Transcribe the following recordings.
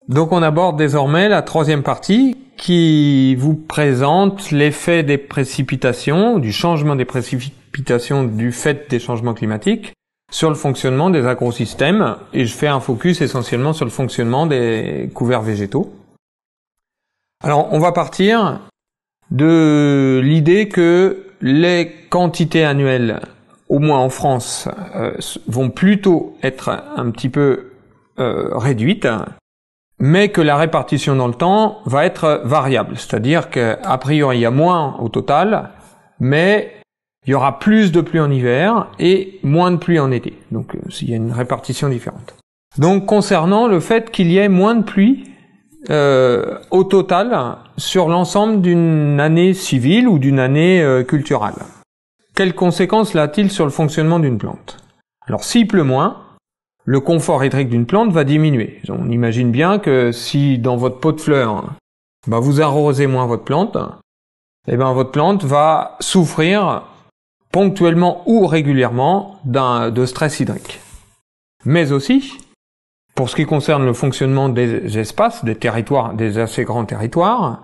Donc on aborde désormais la troisième partie qui vous présente l'effet des précipitations, du changement des précipitations du fait des changements climatiques sur le fonctionnement des agrosystèmes, et je fais un focus essentiellement sur le fonctionnement des couverts végétaux. Alors on va partir de l'idée que les quantités annuelles, au moins en France, vont plutôt être un petit peu réduites, mais que la répartition dans le temps va être variable. C'est-à-dire qu'a priori, il y a moins au total, mais il y aura plus de pluie en hiver et moins de pluie en été. Donc, il y a une répartition différente. Donc, concernant le fait qu'il y ait moins de pluie au total sur l'ensemble d'une année civile ou d'une année culturale. Quelles conséquences a-t-il sur le fonctionnement d'une plante? Alors, s'il pleut moins, le confort hydrique d'une plante va diminuer. On imagine bien que si dans votre pot de fleurs, vous arrosez moins votre plante, votre plante va souffrir ponctuellement ou régulièrement de stress hydrique. Mais aussi, pour ce qui concerne le fonctionnement des espaces, des territoires, des assez grands territoires,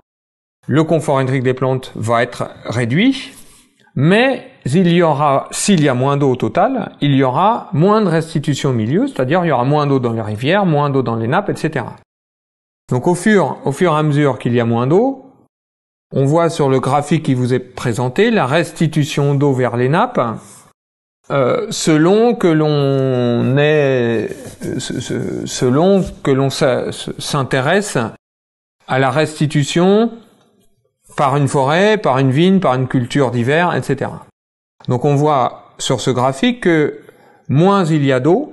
le confort hydrique des plantes va être réduit, mais s'il y a moins d'eau au total, il y aura moins de restitution au milieu, c'est-à-dire il y aura moins d'eau dans les rivières, moins d'eau dans les nappes, etc. Donc au fur et à mesure qu'il y a moins d'eau, on voit sur le graphique qui vous est présenté la restitution d'eau vers les nappes, selon que l'on s'intéresse à la restitution par une forêt, par une vigne, par une culture d'hiver, etc. Donc on voit sur ce graphique que moins il y a d'eau,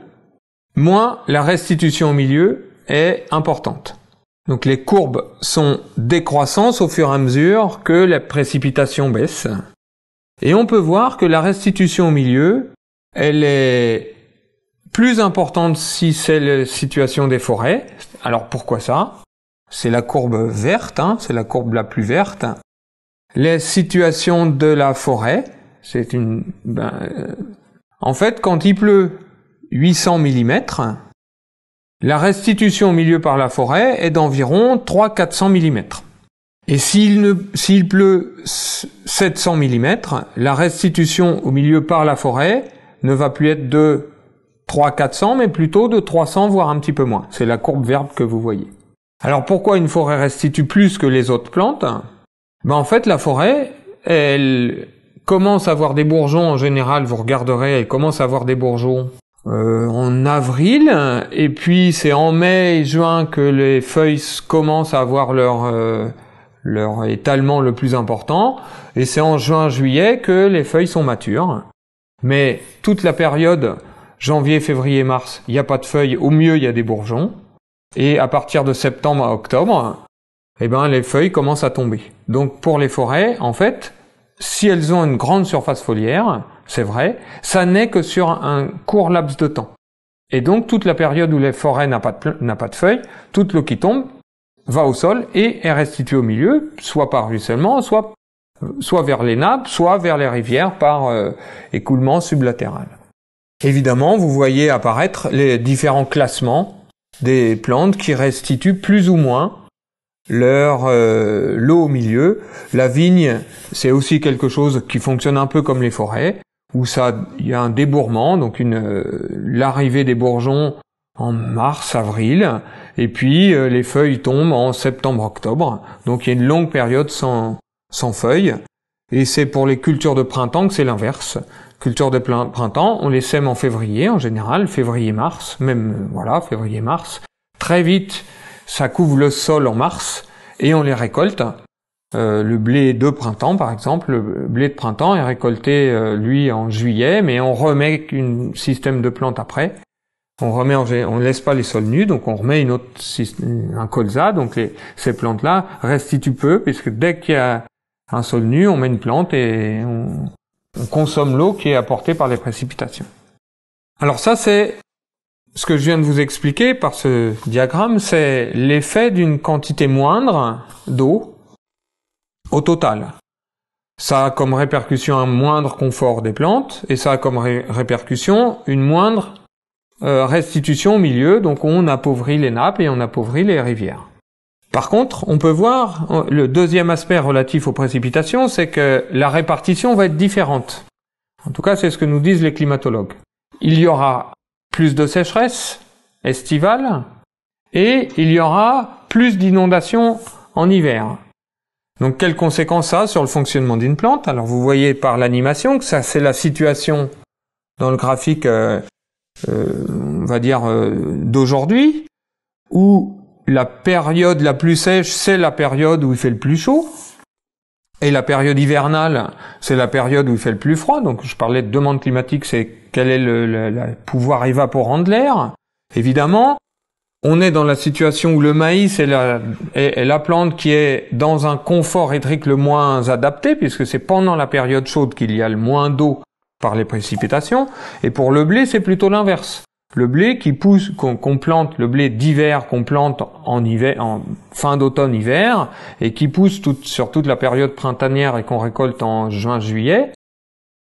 moins la restitution au milieu est importante. Donc les courbes sont décroissantes au fur et à mesure que la précipitation baisse. Et on peut voir que la restitution au milieu, elle est plus importante si c'est la situation des forêts. Alors pourquoi ça? C'est la courbe verte, c'est la courbe la plus verte. Les situations de la forêt, en fait, quand il pleut 800 mm, la restitution au milieu par la forêt est d'environ 300-400 mm. Et s'il pleut 700 mm, la restitution au milieu par la forêt ne va plus être de 300-400, mais plutôt de 300, voire un petit peu moins. C'est la courbe verte que vous voyez. Alors pourquoi une forêt restitue plus que les autres plantes? En fait, la forêt, elle commence à avoir des bourgeons en général, vous regarderez, elle commence à avoir des bourgeons en avril, et puis c'est en mai et juin que les feuilles commencent à avoir leur étalement le plus important, et c'est en juin-juillet que les feuilles sont matures. Mais toute la période janvier, février, mars, il n'y a pas de feuilles, au mieux il y a des bourgeons, et à partir de septembre à octobre, les feuilles commencent à tomber. Donc pour les forêts, en fait, si elles ont une grande surface foliaire, c'est vrai, ça n'est que sur un court laps de temps. Et donc toute la période où les forêts n'a pas de feuilles, toute l'eau qui tombe va au sol et est restituée au milieu, soit par ruissellement, soit vers les nappes, soit vers les rivières par écoulement sublatéral. Évidemment, vous voyez apparaître les différents classements des plantes qui restituent plus ou moins l'eau au milieu. La vigne, c'est aussi quelque chose qui fonctionne un peu comme les forêts, où il y a un débourrement, donc l'arrivée des bourgeons en mars, avril, et puis les feuilles tombent en septembre, octobre. Donc il y a une longue période sans feuilles, et c'est pour les cultures de printemps que c'est l'inverse. Cultures de printemps, on les sème en février en général, février-mars, février-mars. Très vite, ça couvre le sol en mars, et on les récolte. Le blé de printemps, par exemple, le blé de printemps est récolté, lui, en juillet, mais on remet un système de plantes après. On laisse pas les sols nus, donc on remet un colza, donc ces plantes-là restituent peu, puisque dès qu'il y a un sol nu, on met une plante et on consomme l'eau qui est apportée par les précipitations. Alors ça, c'est ce que je viens de vous expliquer par ce diagramme, c'est l'effet d'une quantité moindre d'eau au total. Ça a comme répercussion un moindre confort des plantes, et ça a comme répercussion une moindre restitution au milieu, donc on appauvrit les nappes et on appauvrit les rivières. Par contre, on peut voir, le deuxième aspect relatif aux précipitations, c'est que la répartition va être différente. En tout cas, c'est ce que nous disent les climatologues. Il y aura plus de sécheresse estivale et il y aura plus d'inondations en hiver. Donc, quelles conséquences ça a sur le fonctionnement d'une plante? Alors, vous voyez par l'animation que ça, c'est la situation dans le graphique, on va dire, d'aujourd'hui, où la période la plus sèche, c'est la période où il fait le plus chaud. Et la période hivernale, c'est la période où il fait le plus froid. Donc, je parlais de demande climatique, c'est quel est le pouvoir évaporant de l'air. Évidemment, on est dans la situation où le maïs est la plante qui est dans un confort hydrique le moins adapté, puisque c'est pendant la période chaude qu'il y a le moins d'eau par les précipitations. Et pour le blé, c'est plutôt l'inverse. Le blé qui pousse, qu'on plante, le blé d'hiver qu'on plante en hiver, en fin d'automne-hiver, et qui pousse sur toute la période printanière et qu'on récolte en juin-juillet,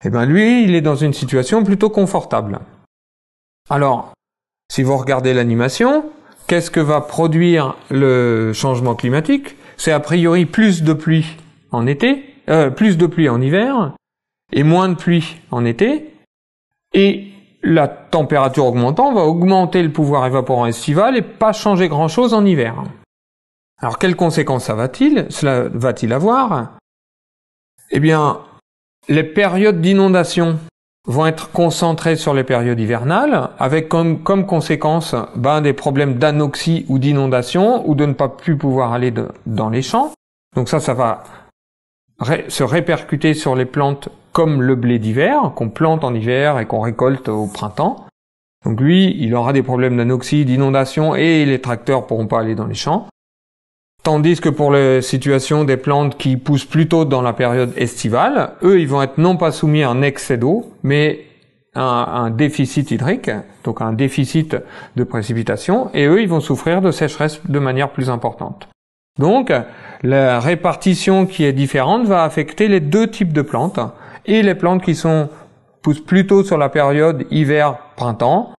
eh ben lui, il est dans une situation plutôt confortable. Alors, si vous regardez l'animation, qu'est-ce que va produire le changement climatique? C'est a priori plus de pluie en été, plus de pluie en hiver, et moins de pluie en été, et la température augmentant va augmenter le pouvoir évaporant estival et pas changer grand-chose en hiver. Alors, quelles conséquences cela va-t-il avoir? Eh bien, les périodes d'inondation vont être concentrées sur les périodes hivernales, avec comme conséquence des problèmes d'anoxie ou d'inondation, ou de ne pas plus pouvoir aller dans les champs. Donc ça va se répercuter sur les plantes comme le blé d'hiver, qu'on plante en hiver et qu'on récolte au printemps. Donc lui, il aura des problèmes d'anoxie, d'inondation, et les tracteurs pourront pas aller dans les champs. Tandis que pour les situations des plantes qui poussent plutôt dans la période estivale, eux, ils vont être non pas soumis à un excès d'eau, mais à un déficit hydrique, donc un déficit de précipitation, et eux, ils vont souffrir de sécheresse de manière plus importante. Donc, la répartition qui est différente va affecter les deux types de plantes, et les plantes qui poussent plutôt sur la période hiver-printemps,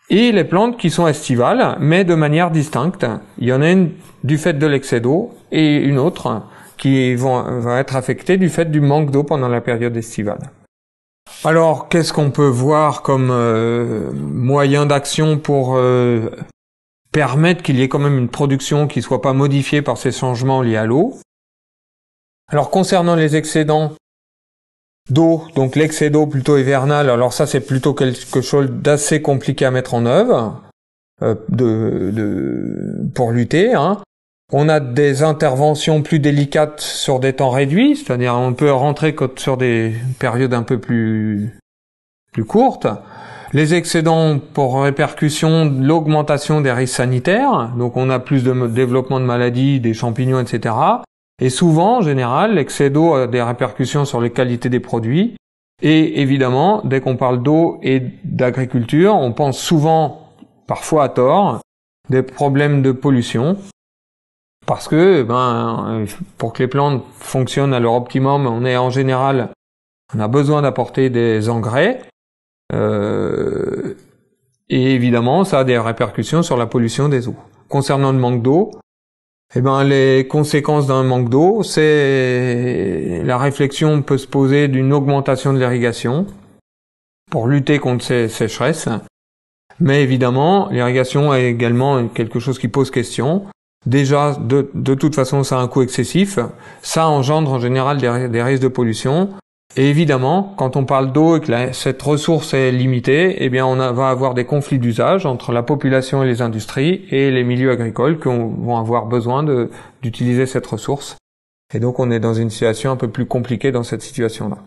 et les plantes qui sont estivales, mais de manière distincte. Il y en a une du fait de l'excès d'eau, et une autre qui va être affectée du fait du manque d'eau pendant la période estivale. Alors, qu'est-ce qu'on peut voir comme moyen d'action pour permettre qu'il y ait quand même une production qui soit pas modifiée par ces changements liés à l'eau? Alors, concernant les excédents d'eau, donc l'excès d'eau plutôt hivernal, alors ça c'est plutôt quelque chose d'assez compliqué à mettre en œuvre pour lutter. On a des interventions plus délicates sur des temps réduits, c'est-à-dire on peut rentrer sur des périodes un peu plus courtes. Les excédents pour répercussion de l'augmentation des risques sanitaires, donc on a plus de développement de maladies, des champignons, etc. Et souvent, en général, l'excès d'eau a des répercussions sur les qualités des produits. Et évidemment, dès qu'on parle d'eau et d'agriculture, on pense souvent, parfois à tort, des problèmes de pollution. Parce que, pour que les plantes fonctionnent à leur optimum, on a besoin d'apporter des engrais. Et évidemment, ça a des répercussions sur la pollution des eaux. Concernant le manque d'eau, les conséquences d'un manque d'eau, la réflexion peut se poser d'une augmentation de l'irrigation pour lutter contre ces sécheresses. Mais évidemment, l'irrigation est également quelque chose qui pose question. Déjà, de toute façon, ça a un coût excessif. Ça engendre en général des risques de pollution. Et évidemment, quand on parle d'eau et que cette ressource est limitée, on va avoir des conflits d'usage entre la population et les industries et les milieux agricoles qui vont avoir besoin d'utiliser cette ressource. Et donc, on est dans une situation un peu plus compliquée dans cette situation-là.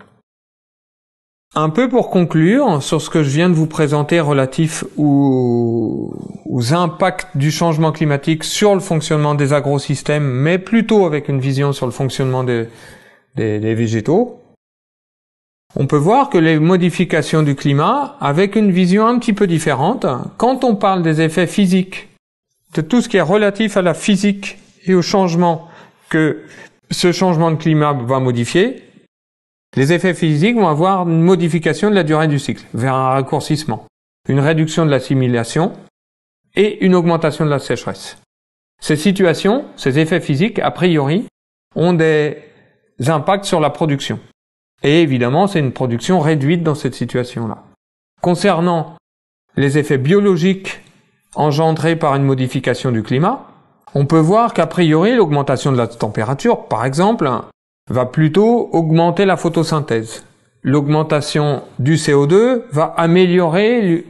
Un peu pour conclure sur ce que je viens de vous présenter relatif aux impacts du changement climatique sur le fonctionnement des agrosystèmes, mais plutôt avec une vision sur le fonctionnement des végétaux. On peut voir que les modifications du climat, avec une vision un petit peu différente, quand on parle des effets physiques, de tout ce qui est relatif à la physique et au changement que ce changement de climat va modifier, les effets physiques vont avoir une modification de la durée du cycle, vers un raccourcissement. une réduction de l'assimilation et une augmentation de la sécheresse. Ces situations, ces effets physiques, a priori, ont des impacts sur la production. Et évidemment, c'est une production réduite dans cette situation-là. Concernant les effets biologiques engendrés par une modification du climat, on peut voir qu'a priori, l'augmentation de la température, par exemple, va plutôt augmenter la photosynthèse. L'augmentation du CO2 va améliorer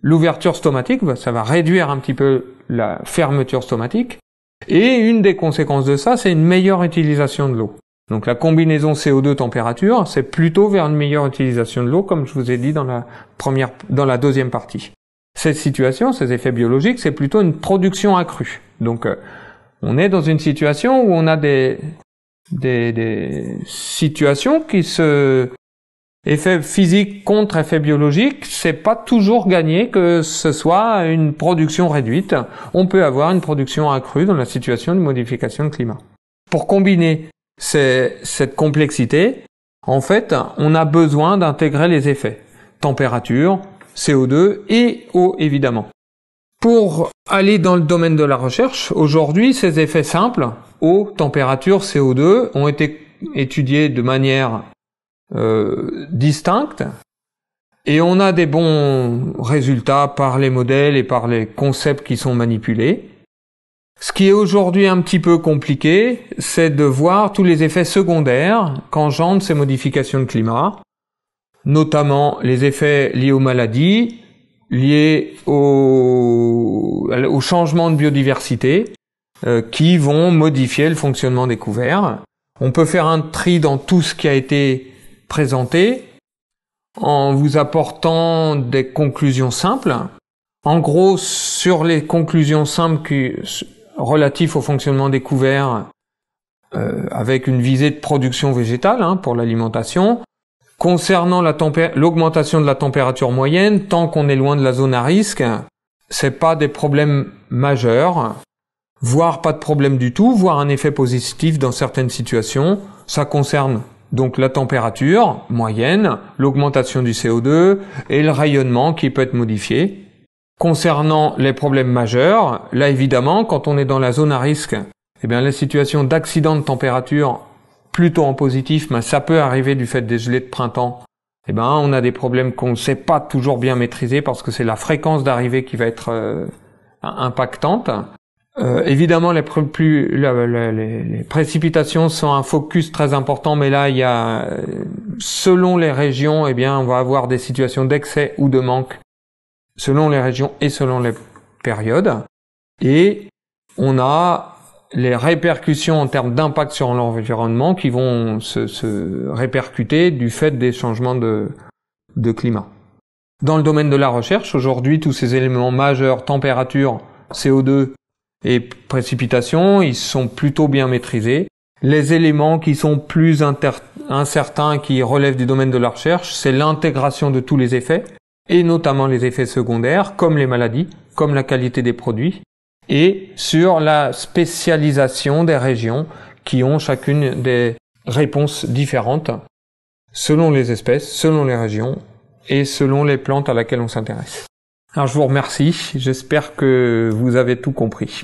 l'ouverture stomatique, ça va réduire un petit peu la fermeture stomatique. Et une des conséquences de ça, c'est une meilleure utilisation de l'eau. Donc la combinaison CO2-température, c'est plutôt vers une meilleure utilisation de l'eau, comme je vous ai dit dans la deuxième partie. Cette situation, ces effets biologiques, c'est plutôt une production accrue. Donc on est dans une situation où on a des situations qui effet physique contre effet biologique, c'est pas toujours gagné que ce soit une production réduite. On peut avoir une production accrue dans la situation de modification de climat. Pour combiner cette complexité, en fait, on a besoin d'intégrer les effets. Température, CO2 et eau, évidemment. Pour aller dans le domaine de la recherche, aujourd'hui, ces effets simples, eau, température, CO2, ont été étudiés de manière distincte, et on a des bons résultats par les modèles et par les concepts qui sont manipulés. Ce qui est aujourd'hui un petit peu compliqué, c'est de voir tous les effets secondaires qu'engendrent ces modifications de climat, notamment les effets liés aux maladies, liés au changement de biodiversité, qui vont modifier le fonctionnement des couverts. On peut faire un tri dans tout ce qui a été présenté en vous apportant des conclusions simples. En gros, sur les conclusions simples relatives au fonctionnement des couverts, avec une visée de production végétale pour l'alimentation, concernant l'augmentation de la température moyenne, tant qu'on est loin de la zone à risque, c'est pas des problèmes majeurs, voire pas de problème du tout, voire un effet positif dans certaines situations. Ça concerne donc la température moyenne, l'augmentation du CO2 et le rayonnement qui peut être modifié. Concernant les problèmes majeurs, là évidemment, quand on est dans la zone à risque, la situation d'accident de température plutôt en positif, mais ça peut arriver du fait des gelées de printemps. On a des problèmes qu'on ne sait pas toujours bien maîtriser parce que c'est la fréquence d'arrivée qui va être impactante. Évidemment, les précipitations sont un focus très important, mais là, il y a, selon les régions, on va avoir des situations d'excès ou de manque, selon les régions et selon les périodes. Et on a les répercussions en termes d'impact sur l'environnement qui vont se répercuter du fait des changements de climat. Dans le domaine de la recherche, aujourd'hui, tous ces éléments majeurs, température, CO2, et précipitations, ils sont plutôt bien maîtrisés. Les éléments qui sont plus incertains, qui relèvent du domaine de la recherche, c'est l'intégration de tous les effets, et notamment les effets secondaires, comme les maladies, comme la qualité des produits, et sur la spécialisation des régions qui ont chacune des réponses différentes, selon les espèces, selon les régions, et selon les plantes à laquelle on s'intéresse. Alors je vous remercie, j'espère que vous avez tout compris.